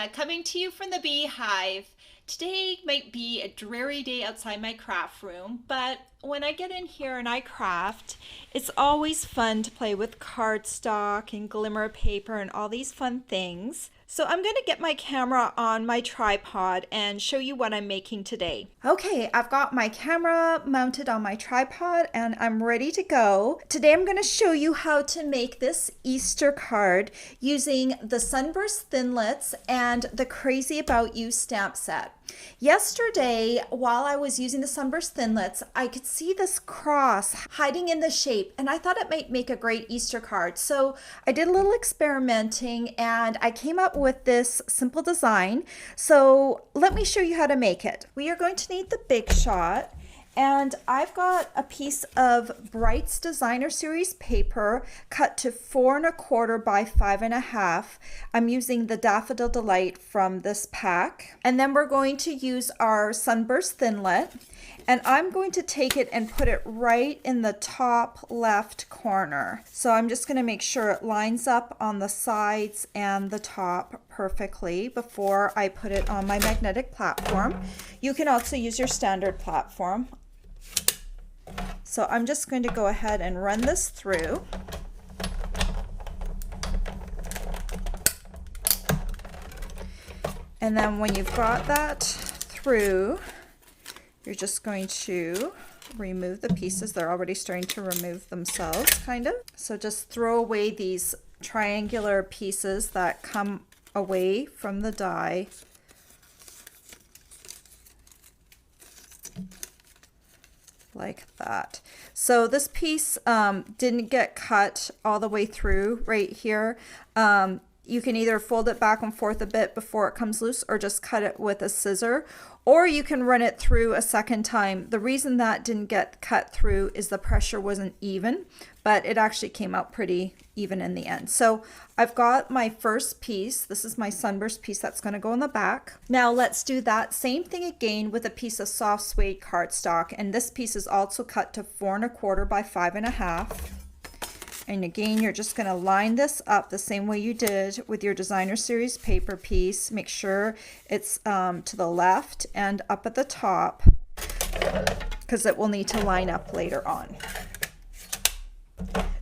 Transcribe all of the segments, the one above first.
Quintana coming to you from the Beehive. Today might be a dreary day outside my craft room, but when I get in here and I craft, it's always fun to play with cardstock and glimmer paper and all these fun things. So I'm going to get my camera on my tripod and show you what I'm making today. Okay, I've got my camera mounted on my tripod and I'm ready to go. Today I'm going to show you how to make this Easter card using the Sunburst Thinlits and the Crazy About You stamp set. Yesterday, while I was using the Sunburst Thinlits, I could see this cross hiding in the shape and I thought it might make a great Easter card. So I did a little experimenting and I came up with this simple design. So let me show you how to make it. We are going to need the Big Shot. And I've got a piece of Bright's Designer Series paper cut to 4 1/4 by 5 1/2. I'm using the Daffodil Delight from this pack. And then we're going to use our Sunburst Thinlit. And I'm going to take it and put it right in the top left corner. So I'm just going to make sure it lines up on the sides and the top perfectly before I put it on my magnetic platform. You can also use your standard platform. So I'm just going to go ahead and run this through. And then when you've got that through, you're just going to remove the pieces. They're already starting to remove themselves, kind of. So just throw away these triangular pieces that come away from the die. Like that. So this piece didn't get cut all the way through right here. You can either fold it back and forth a bit before it comes loose or just cut it with a scissor, or you can run it through a second time. The reason that didn't get cut through is the pressure wasn't even, but it actually came out pretty even in the end. So I've got my first piece. This is my Sunburst piece that's going to go in the back. Now let's do that same thing again with a piece of soft suede cardstock, and this piece is also cut to 4 1/4 by 5 1/2. And again, you're just going to line this up the same way you did with your Designer Series paper piece. Make sure it's to the left and up at the top, because it will need to line up later on.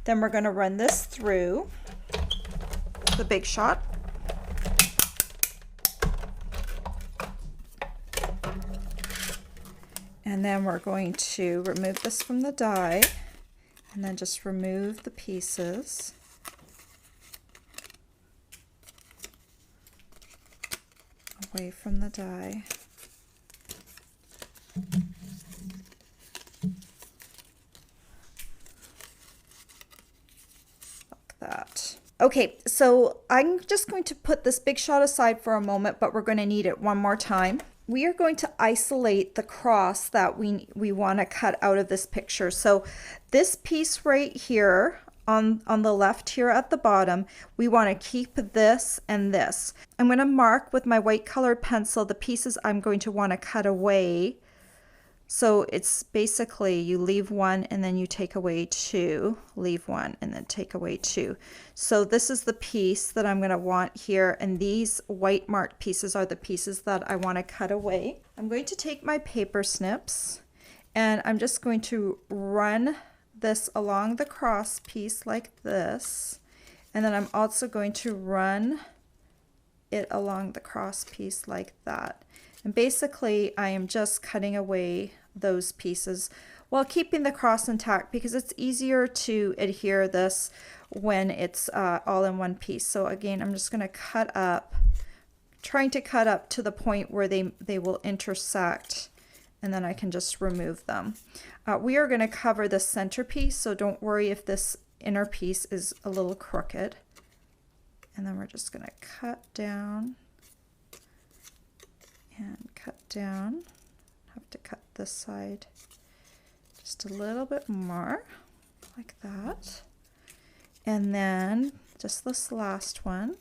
Then we're going to run this through the Big Shot. And then we're going to remove this from the die. And then just remove the pieces. Away from the die. Like that. Okay, so I'm just going to put this Big Shot aside for a moment, but we're going to need it one more time. We are going to isolate the cross that we want to cut out of this picture. So this piece right here on the left here at the bottom, we want to keep this and this. I'm going to mark with my white colored pencil the pieces I'm going to want to cut away. So it's basically you leave one and then you take away two, leave one and then take away two. So this is the piece that I'm going to want here, and these white marked pieces are the pieces that I want to cut away. I'm going to take my paper snips and I'm just going to run this along the cross piece like this, and then I'm also going to run it along the cross piece like that. And basically I am just cutting away those pieces while keeping the cross intact, because it's easier to adhere this when it's all in one piece. So again, I'm just going to cut up, trying to cut up to the point where they will intersect, and then I can just remove them. We are going to cover the center piece, so don't worry if this inner piece is a little crooked. And then we're just going to cut down and cut down. Have to cut this side just a little bit more, like that. And then just this last one.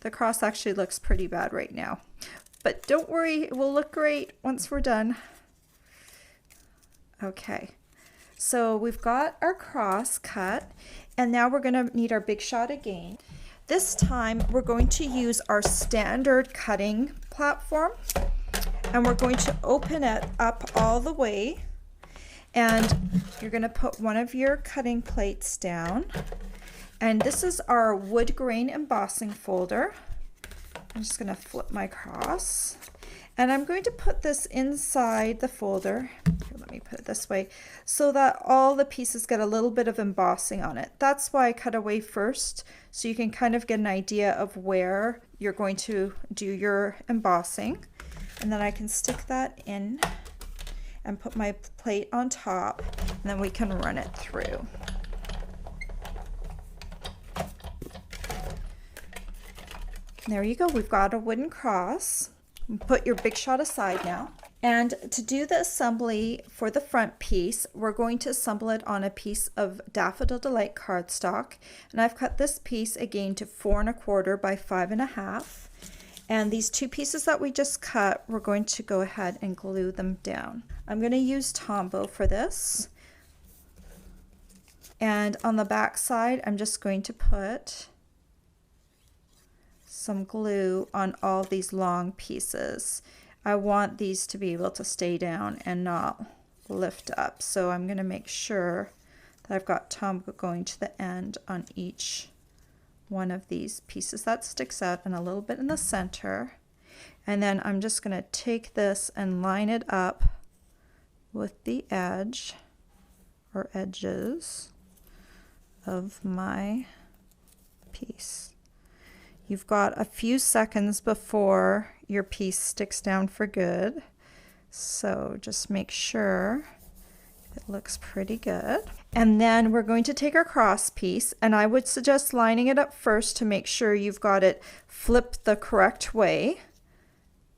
The cross actually looks pretty bad right now, but don't worry, it will look great once we're done. Okay, so we've got our cross cut, and now we're going to need our Big Shot again. This time we're going to use our standard cutting platform, and we're going to open it up all the way, and you're going to put one of your cutting plates down. And this is our wood grain embossing folder. I'm just going to flip my cross, and I'm going to put this inside the folder. Here, let me put it this way so that all the pieces get a little bit of embossing on it. That's why I cut away first, so you can kind of get an idea of where you're going to do your embossing. And then I can stick that in and put my plate on top, and then we can run it through. There you go, we've got a wooden cross. Put your big shot aside now. And to do the assembly for the front piece, we're going to assemble it on a piece of Daffodil Delight cardstock. And I've cut this piece again to 4 1/4 by 5 1/2. And these two pieces that we just cut, we're going to go ahead and glue them down. I'm going to use Tombow for this. And on the back side, I'm just going to put some glue on all these long pieces. I want these to be able to stay down and not lift up. So I'm going to make sure that I've got Tombow going to the end on each one of these pieces that sticks out, and a little bit in the center. And then I'm just going to take this and line it up with the edge or edges of my piece. You've got a few seconds before your piece sticks down for good, so just make sure it looks pretty good. And then we're going to take our cross piece, and I would suggest lining it up first to make sure you've got it flipped the correct way.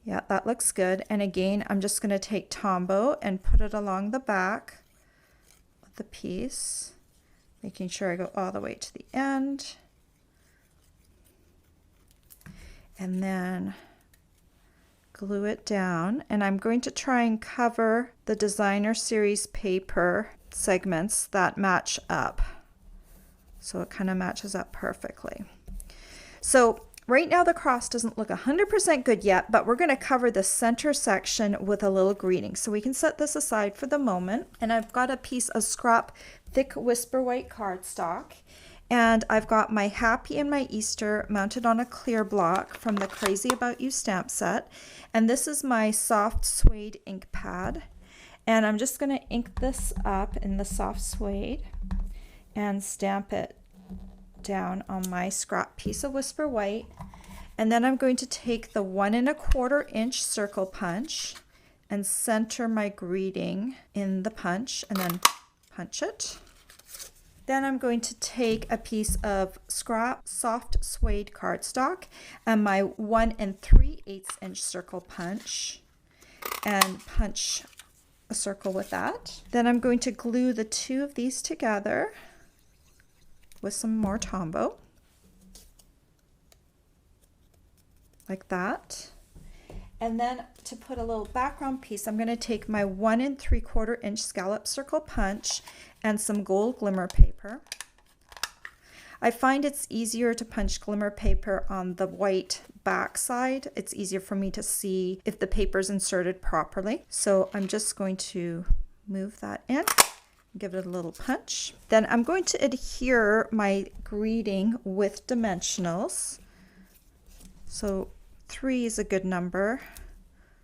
Yeah, that looks good. And again, I'm just going to take Tombow and put it along the back of the piece, making sure I go all the way to the end. And then glue it down, and I'm going to try and cover the designer series paper segments that match up, so it kind of matches up perfectly. So right now the cross doesn't look 100% good yet, but we're going to cover the center section with a little greeting, so we can set this aside for the moment. And I've got a piece of scrap thick Whisper White cardstock, and I've got my Happy and my Easter mounted on a clear block from the Crazy About You stamp set. And this is my soft suede ink pad. And I'm just going to ink this up in the soft suede and stamp it down on my scrap piece of Whisper White. And then I'm going to take the 1 1/4 inch circle punch and center my greeting in the punch, and then punch it. Then I'm going to take a piece of scrap soft suede cardstock and my 1 3/8 inch circle punch and punch a circle with that. Then I'm going to glue the two of these together with some more Tombow, like that. And then to put a little background piece, I'm going to take my 1 3/4 inch scallop circle punch and some gold glimmer paper. I find it's easier to punch glimmer paper on the white back side. It's easier for me to see if the paper's inserted properly. So I'm just going to move that in, give it a little punch. Then I'm going to adhere my greeting with dimensionals. So 3 is a good number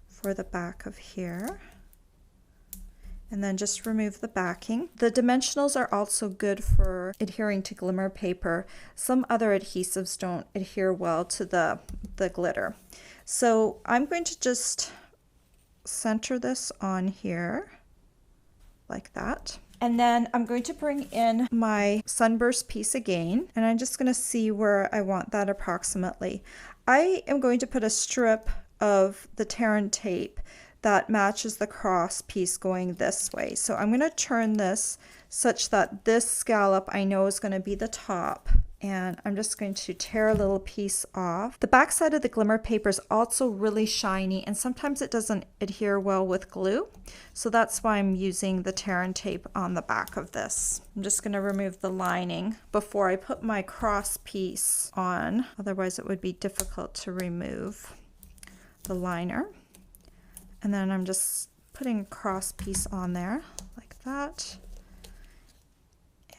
for the back of here. And then just remove the backing. The dimensionals are also good for adhering to glimmer paper. Some other adhesives don't adhere well to the glitter. So I'm going to just center this on here like that. And then I'm going to bring in my Sunburst piece again, and I'm just going to see where I want that approximately. I am going to put a strip of the Terran tape that matches the cross piece going this way. So I'm going to turn this such that this scallop I know is going to be the top, And I'm just going to tear a little piece off. The back side of the glimmer paper is also really shiny, and sometimes it doesn't adhere well with glue. So that's why I'm using the tear and tape on the back of this. I'm just going to remove the lining before I put my cross piece on. Otherwise it would be difficult to remove the liner. And then I'm just putting a cross piece on there like that.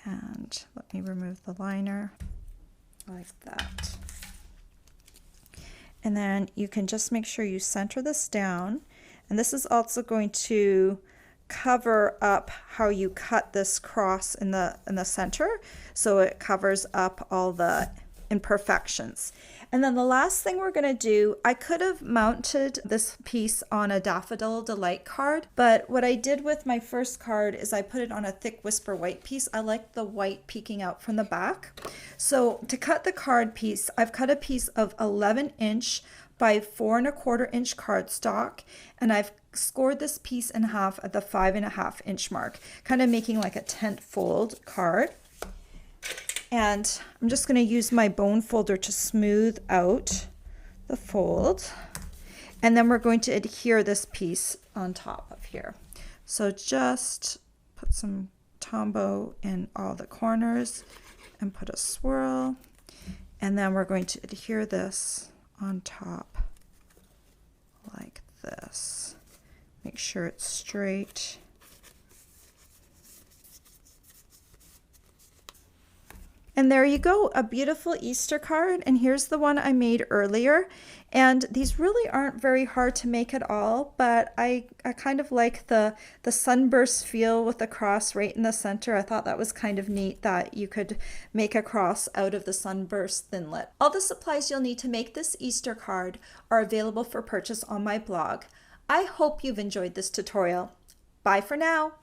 And let me remove the liner like that. And then you can just make sure you center this down. And this is also going to cover up how you cut this cross in the center, so it covers up all the imperfections. And then the last thing we're going to do, I could have mounted this piece on a Daffodil Delight card, but what I did with my first card is I put it on a thick Whisper white piece. I like the white peeking out from the back. So to cut the card piece, I've cut a piece of 11" by 4 1/4" cardstock, and I've scored this piece in half at the 5 1/2" mark, kind of making like a tent fold card. And I'm just going to use my bone folder to smooth out the fold. And then we're going to adhere this piece on top of here. So just put some Tombow in all the corners and put a swirl. And then we're going to adhere this on top like this. Make sure it's straight. And there you go, a beautiful Easter card. And here's the one I made earlier. And these really aren't very hard to make at all, but I kind of like the sunburst feel with the cross right in the center. I thought that was kind of neat that you could make a cross out of the Sunburst Thinlit. All the supplies you'll need to make this Easter card are available for purchase on my blog. I hope you've enjoyed this tutorial. Bye for now.